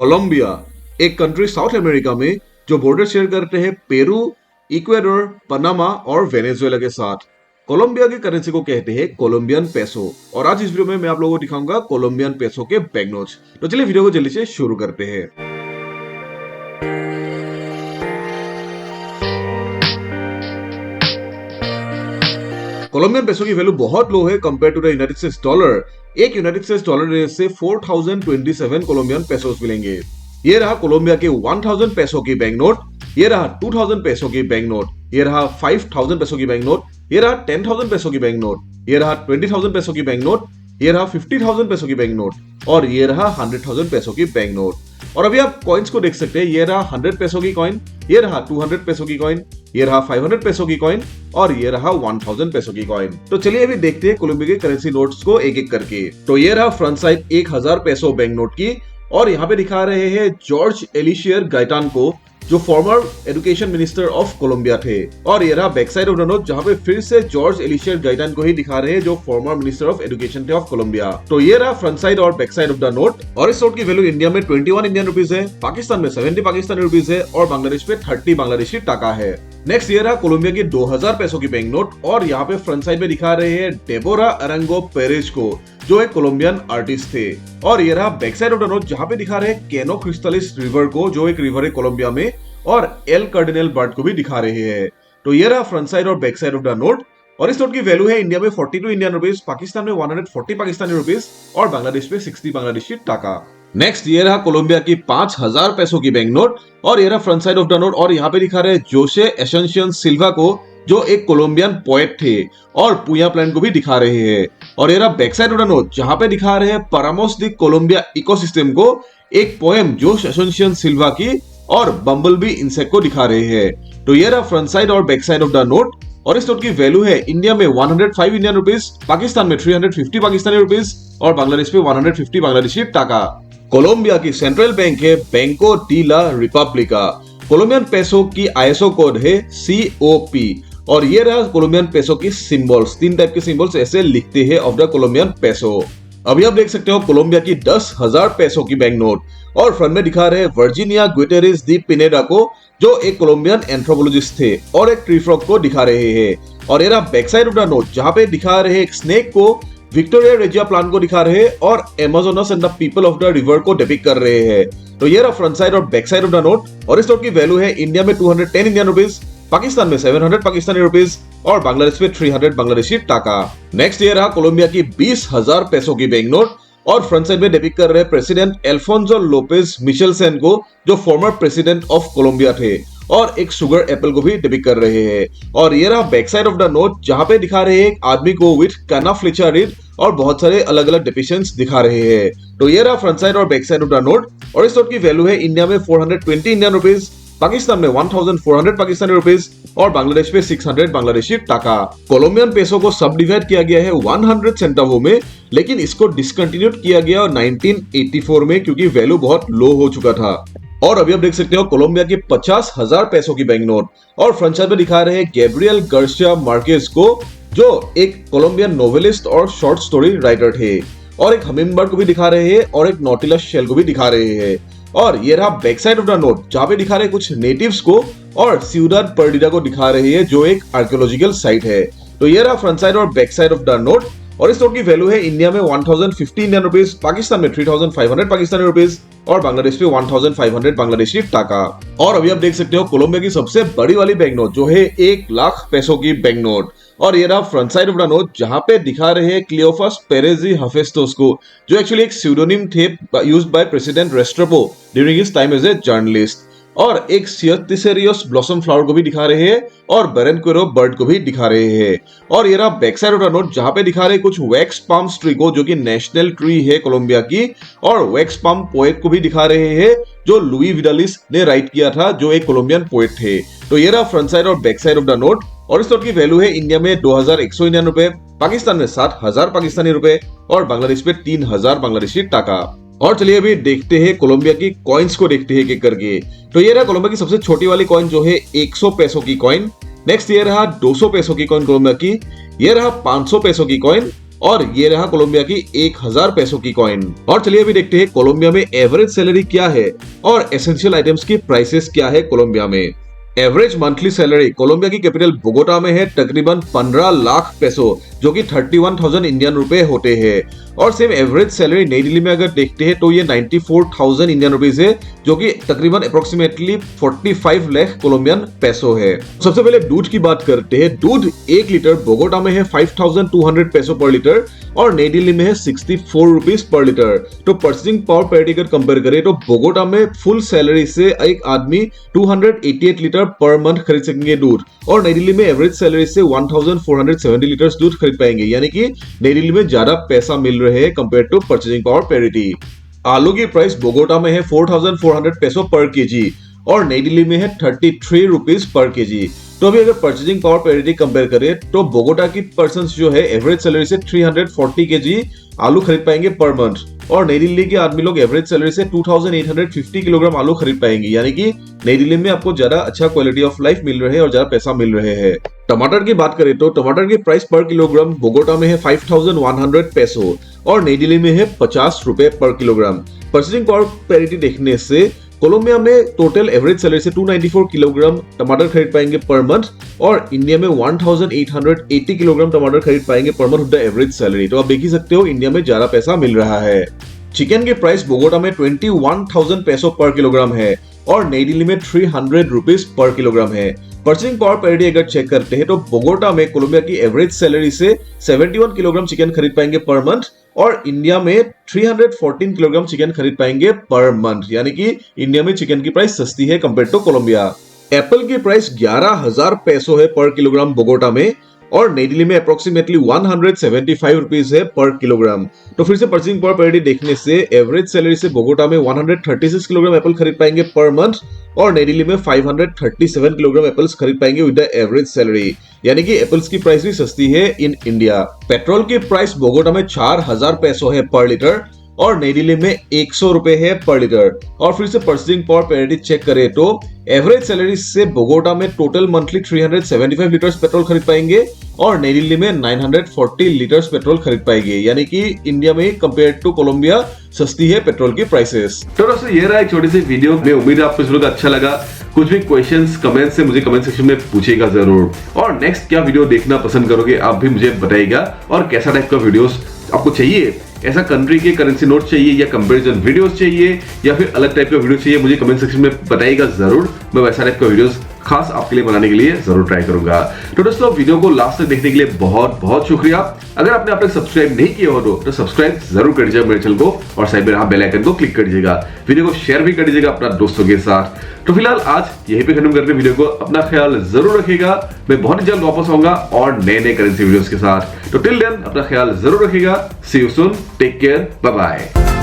Colombia एक country south America में जो बॉर्डर शेयर करते हैं पेरू, इक्वाडोर, पनामा और वेनेजुएला के साथ। कोलंबिया की करेंसी को कहते हैं कोलंबियन पेसो और आज इस वीडियो में मैं आप लोगों को दिखाऊंगा कोलंबियन पेसो के बैंक नोट्स। तो चलिए वीडियो को जल्दी से शुरू करते हैं। कोलंबियन पेसो की वैल्यू बहुत लो है compare to the United States dollar. एक यूनाइटेड स्टेट्स डॉलर से 4027 कोलंबियन पेसोस मिलेंगे। ये रहा कोलंबिया के 1000 पेसो की बैंक नोट, ये रहा 2000 पेसो की बैंक नोट, ये रहा 5000 पेसो की बैंक नोट, ये रहा 10,000 पेसो की बैंक नोट, ये रहा 20,000 पेसो की बैंक नोट, ये रहा 50,000 पेसो की बैंक नोट और ये रहा 100,000 पेसो की बैंक नोट। और अभी आप कॉइन्स को देख सकते हैं, ये रहा 100 पेसो की कॉइन, ये रहा 200 पेसो की कॉइन, ये रहा 500 पेसो की कॉइन और ये रहा 1000 पेसो की कॉइन। तो चलिए अभी देखते हैं कोलंबिया के करेंसी नोट्स को एक एक करके। तो ये रहा front side 1000 peso bank note की और यहाँ पे दिखा रहे हैं जॉर्ज एलिशियर गाइटान को, जो former education minister of Colombia थे। और ये रहा back side of the note, जहाँ पे फिर से जॉर्ज एलिशियर गाइटान को ही दिखा रहे हैं, जो फॉर्मर मिनिस्टर ऑफ एजुकेशन थे ऑफ कोलंबिया। तो ये रहा फ्रंट साइड और back side of the note. और इस नोट की वैल्यू इंडिया में 21 इंडियन रुपीज है, पाकिस्तान में 70 पाकिस्तानी रुपीज है और बांग्लादेश में 30 बांग्लादेशी टाका है। नेक्स्ट ये रहा कोलंबिया की 2000 पेसो की बैंक नोट और यहाँ पे फ्रंट साइड में दिखा रहे हैं डेबोरा अरंगो पेरेज को, जो एक कोलंबियन आर्टिस्ट थे। और ये रहा back side of the note, जहाँ पे दिखा रहे हैं कैनो क्रिस्टलिस रिवर को, जो एक रिवर है कोलंबिया में, और एल कार्डिनल बर्ड को भी दिखा रहे हैं। तो ये रहा फ्रंट साइड और back side of the note. और इस नोट की वैल्यू है इंडिया में 42 इंडियन रुपीज, पाकिस्तान में 140 पाकिस्तानी रुपीज और बांग्लादेश में 60 बांग्लादेशी टाका। नेक्स्ट ये रहा कोलंबिया की 5000 पेसो की बैंक नोट और ये रहा front side of the note. और यहाँ पे दिखा रहे हैं जोसे एसेंशियन सिल्वा को, जो एक कोलंबियन पोएट थे, और पुया प्लान को भी दिखा रहे हैं। और ये रहा back side of the note, जहाँ पे दिखा रहे हैं पारामोस दी कोलंबिया इकोसिस्टम को, एक पोएम जोस एसेंशियन सिल्वा की, और बम्बलबी इंसेक्ट को दिखा रहे हैं। तो ये रहा फ्रंट साइड और back side of the note. और इस नोट की वैल्यू है इंडिया में 105 इंडियन रुपीज, पाकिस्तान में 350 पाकिस्तानी रुपीज और बांग्लादेश में 150 बांग्लादेशी टाका। कोलंबिया की सेंट्रल बैंक है बैंको डी ला रिपब्लिका। कोलंबियन पेसो की आईएसओ कोड है COP। और ये रहा कोलंबियन पेसो की सिंबल्स, 3 टाइप के सिंबल्स ऐसे लिखते हैं ऑफ द कोलंबियन पेसो। अभी आप देख सकते हो कोलंबिया की 10,000 पेसो की बैंक नोट और फ्रंट में दिखा रहे हैं वर्जीनिया गुटेरेस दी पिनेडा को, जो एक कोलंबियन एंथ्रोपोलॉजिस्ट थे, और एक ट्री फ्रॉग को दिखा रहे हैं। और ये रहा back side of the note, जहां पे दिखा रहे हैं एक स्नेक को, विक्टोरिया रेजिया प्लांट को दिखा रहे हैं और Amazonas and the people of the river को डिपिक्ट कर रहे हैं। तो ये रहा फ्रंट साइड और back side of the note. और इस नोट की वैल्यू है इंडिया में 210 इंडियन रुपीज, पाकिस्तान में 700 पाकिस्तानी रुपीज और बांग्लादेश में 300 बांग्लादेशी टाका। नेक्स्ट ये रहा कोलंबिया की 20,000 पेसो की बैंक नोट और फ्रंट साइड में डिपिक्ट कर रहे हैं प्रेसिडेंट एल्फोंसो लोपेज मिशेलसन को, जो फॉर्मर प्रेसिडेंट ऑफ कोलंबिया थे, और एक शुगर एप्पल को भी डिपिक्ट कर रहे हैं। और ये रहा back side of the note, जहां पे दिखा रहे हैं एक आदमी को विथ काना फ्लेचा रिड और बहुत सारे अलग अलग डिपिक्शंस दिखा रहे हैं। तो ये रहा फ्रंट साइड और back side of the note. और इस नोट की वैल्यू है इंडिया में 420 इंडियन रुपीज, पाकिस्तान में 1400 पाकिस्तानी रुपीज और बांग्लादेश में 600 बांग्लादेशी टाका। कोलंबियन पेसो को सब डिवाइड किया गया है 100 सेंटावो में, लेकिन इसको डिसकंटिन्यूड किया गया 1984 में, क्योंकि वैल्यू बहुत लो हो चुका था। और अभी आप देख सकते हो कोलंबिया की 50,000 पेसो की बैंक नोट और फ्रंट साइड में दिखा रहे हैं गैब्रियल गार्सिया मार्केज को, जो एक कोलंबियन नोवेलिस्ट और शॉर्ट स्टोरी राइटर थे, और एक हमिंगबर्ड को भी दिखा रहे हैं और एक नॉटिलस शेल को भी दिखा रहे हैं। और ये रहा back side of the note, जहां पे दिखा रहे हैं कुछ नेटिव्स को और सिउडाड पर्डिडा को दिखा रहे हैं, जो एक आर्कियोलॉजिकल साइट है। तो ये रहा फ्रंट साइड और back side of the note. और इस नोट की वैल्यू है इंडिया में 1050 इंडियन रुपीज, पाकिस्तान में 3500 पाकिस्तानी रुपीज और बांग्लादेश में 1500 बांग्लादेशी टाका। और अभी आप देख सकते हो कोलंबिया की सबसे बड़ी वाली बैंक नोट, जो है 1 लाख पेसो की बैंक नोट। और ये रहा front side of the note, जहां पे दिखा रहे हैं क्लियोफास पेरेजी हेफेस्टोस को, जो एक्चुअली एक pseudonym they used by president Restrepo during his time as a journalist. और एक सियथिसेरियस ब्लॉसम फ्लावर को भी दिखा रहे हैं और बेरेनक्वेरो बर्ड को भी दिखा रहे हैं। और ये रहा back side of the note, जहां पे दिखा रहे हैं कुछ वैक्स पाम ट्री को, जो कि नेशनल ट्री है कोलंबिया की, और वैक्स पाम पोएट को भी दिखा रहे हैं, जो लुई विडालिस ने राइट किया था, जो एक कोलंबियन पोएट थे। तो ये रहा फ्रंट साइड और back side of the note. और इस नोट की वैल्यू है इंडिया में 2100 इंडियन रुपए, पाकिस्तान में 7000 पाकिस्तानी रुपए और बांग्लादेश में 3000 बांग्लादेशी टाका। और चलिए अभी देखते हैं कोलंबिया की कॉइन्स को, देखते हैं एक करके। तो ये रहा कोलंबिया की सबसे छोटी वाली कॉइन, जो है 100 पेसो की कॉइन। नेक्स्ट ये रहा 200 पेसो की कॉइन कोलंबिया की, ये रहा 500 पेसो की कॉइन, और ये रहा कोलंबिया की 1000 पैसों की कॉइन। और चलिए अभी देखते हैं कोलंबिया में एवरेज सैलरी क्या है और एसेंशियल आइटम्स की प्राइसेस क्या है कोलंबिया में। एवरेज मंथली सैलरी कोलंबिया की कैपिटल बोगोटा में है तकरीबन 15 लाख पैसो, जो कि 31,000 इंडियन रुपए होते हैं। और सेम एवरेज सैलरी नई दिल्ली में अगर देखते हैं तो ये 94,000 इंडियन रुपीज है, जो कि तकरीबन अप्रोक्सीमेटली 45 लाख कोलंबियन पैसो है। सबसे पहले दूध की बात करते हैं। दूध 1 लीटर बोगोटा में है 5,200 पैसो पर लीटर और नई दिल्ली में है 64 रुपीज पर लीटर। तो परचेसिंग पावर पैरिटी अगर कंपेयर करें तो बोगोटा में फुल सैलरी से एक आदमी 288 लीटर पर मंथ खरीद सकेंगे दूध, और नई दिल्ली में एवरेज सैलरी से 1470 लीटर दूध खरीद पाएंगे, यानी कि नई दिल्ली में ज्यादा पैसा मिल रहे हैं compare to purchasing power parity. आलू की प्राइस बोगोटा में है 4,400 पैसो पर केजी और नई दिल्ली में है 33 रुपीज पर केजी। तो अभी अगर परचेसिंग पावर पैरिटी कंपेयर करें तो बोगोटा की पर्सन्स जो है एवरेज सैलरी से 340 केजी आलू खरीद पाएंगे पर मंथ, और नई दिल्ली के आदमी लोग एवरेज सैलरी से 2850 किलोग्राम आलू खरीद पाएंगे, यानी कि नई दिल्ली में आपको ज्यादा अच्छा क्वालिटी ऑफ लाइफ मिल रहे हैं और ज्यादा पैसा मिल रहे हैं। टमाटर की बात करें तो टमाटर की प्राइस पर किलोग्राम बोगोटा में है 5,100 पैसो और नई दिल्ली में है 50 रुपए पर किलोग्राम। परचेसिंग पावर पैरिटी देखने से कोलंबिया में टोटल एवरेज सैलरी से 294 किलोग्राम टमाटर खरीद पाएंगे पर मंथ, और इंडिया में 1880 किलोग्राम टमाटर खरीद पाएंगे per month with the average salary. तो आप देख ही सकते हो इंडिया में ज्यादा पैसा मिल रहा है। चिकन की प्राइस बोगोटा में 21,000 पैसो पर किलोग्राम है और नई दिल्ली में 300 रुपीज पर किलोग्राम है। परचेसिंग पावर पैरिटी अगर चेक करते हैं तो बोगोटा में कोलंबिया की एवरेज सैलरी से 71 किलोग्राम चिकन खरीद पाएंगे पर मंथ और इंडिया में 314 किलोग्राम चिकन खरीद पाएंगे पर मंथ, यानी कि इंडिया में चिकन की प्राइस सस्ती है कंपेयर टू कोलंबिया। एप्पल की प्राइस 11,000 पैसो है पर किलोग्राम बोगोटा में और नई दिल्ली में अप्रोक्सीमेटली 175 रुपीज है पर किलोग्राम। तो फिर से परचेसिंग पावर पैरिटी देखने से एवरेज सैलरी से बोगोटा में 136 किलोग्राम एप्पल खरीद पाएंगे पर मंथ और नई दिल्ली में 537 किलोग्राम एप्पल्स खरीद पाएंगे विद द एवरेज सैलरी, यानी कि एप्पल्स की प्राइस भी सस्ती है इन इंडिया। पेट्रोल की प्राइस बोगोटा में 4,000 पैसो है पर लीटर और नई दिल्ली में 100 रुपए है पर लीटर। और फिर से परचेसिंग पावर पैरिटी चेक करें तो एवरेज सैलरी से बोगोटा में टोटल मंथली 375 लीटर्स पेट्रोल खरीद पाएंगे और नई दिल्ली में 940 लीटर्स पेट्रोल खरीद पाएंगे, यानी कि इंडिया में कंपेयर टू कोलंबिया सस्ती है पेट्रोल की प्राइसेस। तो दोस्तों ये रहा एक छोटी सी वीडियो। मैं उम्मीद है आपको इसमें अच्छा लगा। कुछ भी क्वेश्चंस कमेंट से मुझे कमेंट सेक्शन में पूछेगा जरूर, और नेक्स्ट क्या वीडियो देखना पसंद करोगे आप भी मुझे बताइएगा, और कैसा टाइप का वीडियोस आपको चाहिए, ऐसा कंट्री के करेंसी नोट चाहिए या कंपैरिजन वीडियोस चाहिए या फिर अलग टाइप का वीडियो चाहिए, मुझे कमेंट सेक्शन में बताइएगा जरूर। मैं वैसा टाइप का वीडियोस खास आपके लिए बनाने के लिए जरूर ट्राई करूंगा। तो दोस्तों वीडियो को लास्ट तक देखने के लिए बहुत बहुत शुक्रिया। अगर आपने अब तक सब्सक्राइब नहीं किया हो तो सब्सक्राइब जरूर कर दीजिएगा मेरे चैनल को, और साइड में बेल आइकन को क्लिक कर दीजिएगा। वीडियो को शेयर भी कर दीजिएगा अपना दोस्तों के साथ। तो फिलहाल आज यहीं पे खत्म करते हैं वीडियो को। अपना ख्याल जरूर रखिएगा। मैं बहुत जल्द वापस आऊंगा और नए नए करेंसी वीडियोस के साथ। तो टिल देन अपना ख्याल जरूर रखिएगा। See you soon, take care, bye bye.